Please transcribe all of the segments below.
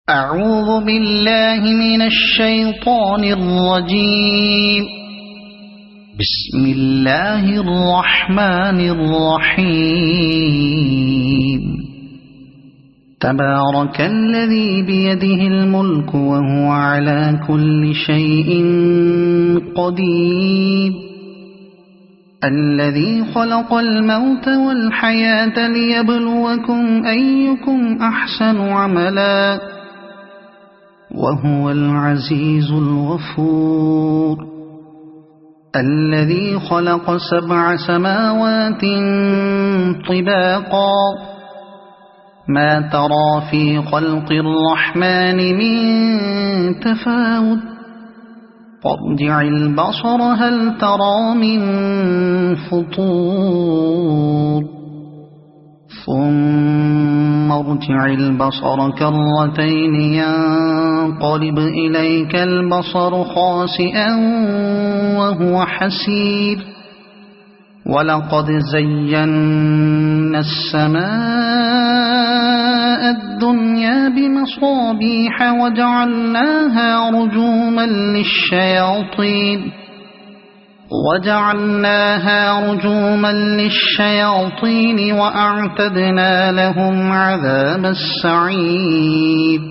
أعوذ بالله من الشيطان الرجيم. بسم الله الرحمن الرحيم. تبارك الذي بيده الملك وهو على كل شيء قدير. الذي خلق الموت والحياة ليبلوكم أيكم أحسن عملا وهو العزيز الغفور. الذي خلق 7 سماوات طباقا ما ترى في خلق الرحمن من تفاوت فارجع البصر هل ترى من فطور ثم ارجع البصر كرتين ينقلب إليك البصر خاسئا وهو حسير. ولقد زينا السماء الدنيا بمصابيح وجعلناها رجوما للشياطين وأعتدنا لهم عذاب السعير.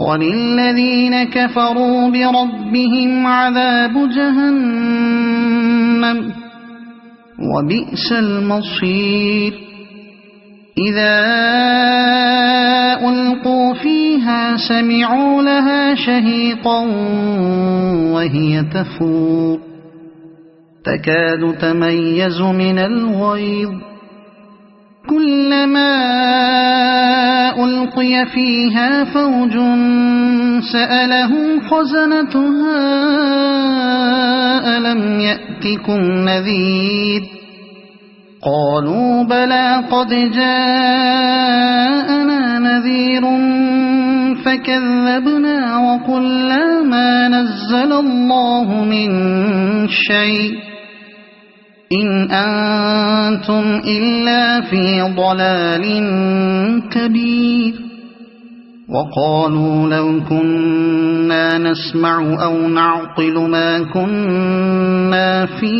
وللذين كفروا بربهم عذاب جهنم وبئس المصير. إذا ألقوا فيها سمعوا لها شهيقا وهي تفور تكاد تميز من الغيظ. كلما ألقي فيها فوج سألهم خزنتها ألم يأتكم نذير قالوا بلى قد جاءنا نذير فكذبنا وقلنا ما نزل الله من شيء إن أنتم إلا في ضلال كبير. وقالوا لو كنا نسمع أو نعقل ما كنا في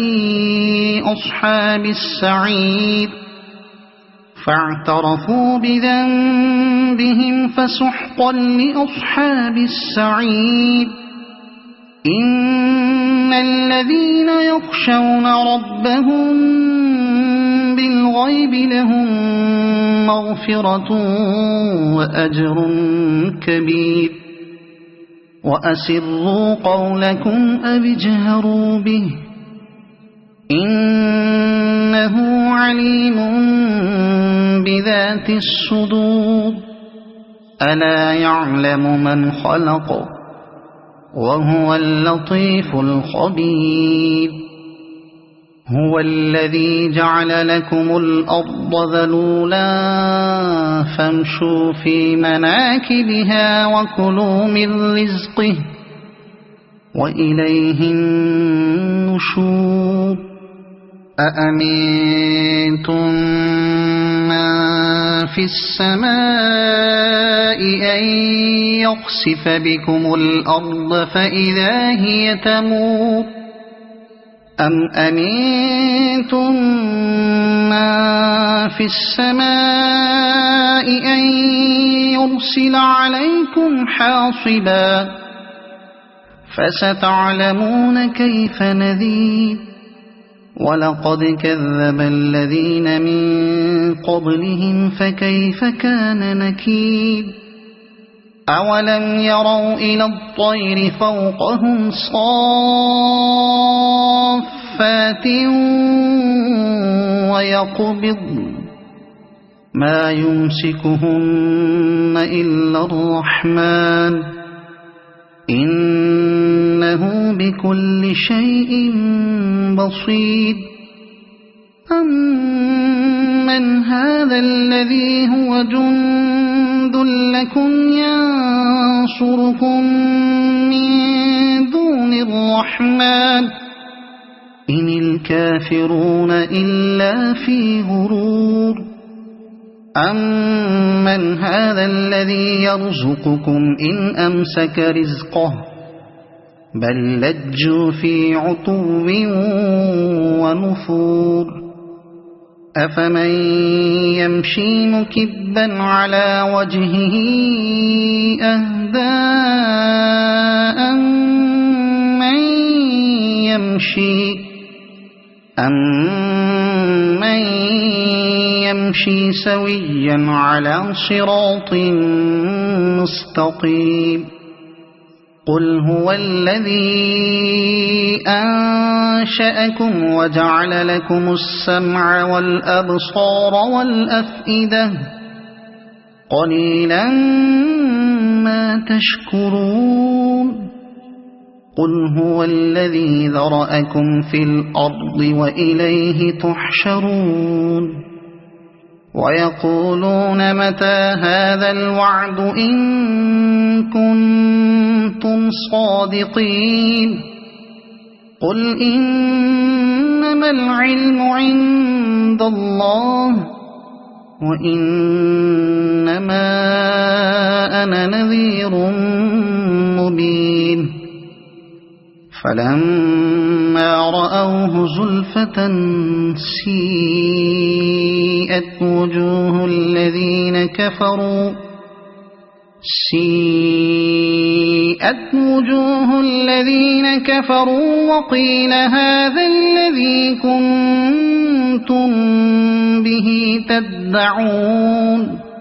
أصحاب السعير فاعترفوا بذنبهم فسحقا لأصحاب السعير. إن الذين يخشون ربهم بالغيب لهم مغفرة وأجر كبير. وأسروا قولكم أو اجهروا به إنه عليم بذات الصدور. ألا يعلم من خلق وهو اللطيف الخبير. هو الذي جعل لكم الأرض ذلولا فامشوا في مناكبها وكلوا من رزقه وإليه النشور. أأمنتم من في السماء أن يخسف بكم الأرض فإذا هي تمور أم أمنتم من في السماء أن يرسل عليكم حاصبا فستعلمون كيف نذير. ولقد كذب الذين من قبلهم فكيف كان نكير. أولم يروا إلى الطير فوقهم صافات ويقبض ما يمسكهن إلا الرحمن إنه بكل شيء بصير. أمن هذا الذي هو جند لكم ينصركم من دون الرحمن إن الكافرون إلا في غرور. أَمَّنْ هَذَا الَّذِي يَرْزُقُكُمْ إِنْ أَمْسَكَ رِزْقَهُ بَل لَّجُّوا فِي عُتُوٍّ وَنُفُورٍ أَفَمَن يَمْشِي مُكِبًّا عَلَى وَجْهِهِ أَهْدَىٰ أَمَّن يَمْشِي سَوِيًّا عَلَى صِرَاطٍ مُّسْتَقِيمٍ قُلْ هُوَ الَّذِي أَنشَأَكُمْ وَجَعَلَ لَكُمُ السَّمْعَ وَالْأَبْصَارَ وَالْأَفْئِدَةَ قَلِيلًا مَّا تَشْكُرُونَ قُلْ هُوَ الَّذِي ذَرَأَكُمْ فِي الْأَرْضِ وَإِلَيْهِ تُحْشَرُونَ وَيَقُولُونَ مَتَىٰ هَٰذَا الْوَعْدُ إِن كُنتُمْ صَادِقِينَ قُلْ إِنَّمَا الْعِلْمُ عِندَ اللَّهِ وَإِنَّمَا أَنَا نَذِيرٌ مُّبِينٌ فَلَمَّا رَأَوْهُ زُلْفَةً سِيئَتْ وُجُوهُ الَّذِينَ كَفَرُوا وَقِيلَ هَٰذَا الَّذِي كُنتُم بِهِ تَدَّعُونَ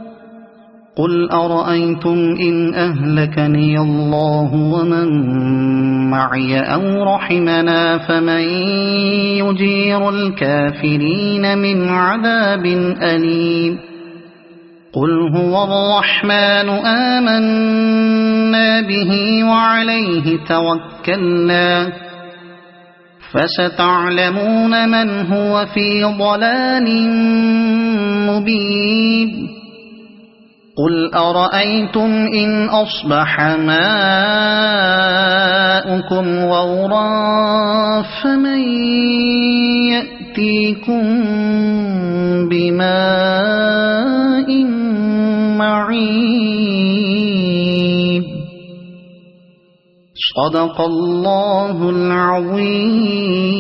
قُلْ أَرَأَيْتُمْ إِنْ أَهْلَكَنِيَ اللَّهُ وَمَن مَّعِيَ أَوْ رَحِمَنَا فَمَن يُجِيرُ الْكَافِرِينَ مِنْ عَذَابٍ أَلِيمٍ قُلْ هُوَ الرَّحْمَٰنُ آمَنَّا بِهِ وَعَلَيْهِ تَوَكَّلْنَا فَسَتَعْلَمُونَ مَنْ هُوَ فِي ضَلَالٍ مُّبِينٍ قُلْ أَرَأَيْتُمْ إِنْ أَصْبَحَ مَاؤُكُمْ غَوْرًا فَمَن يَأْتِيكُم بِمَاءٍ مَّعِينٍ صَدَقَ اللَّهُ الْعَظِيمُ.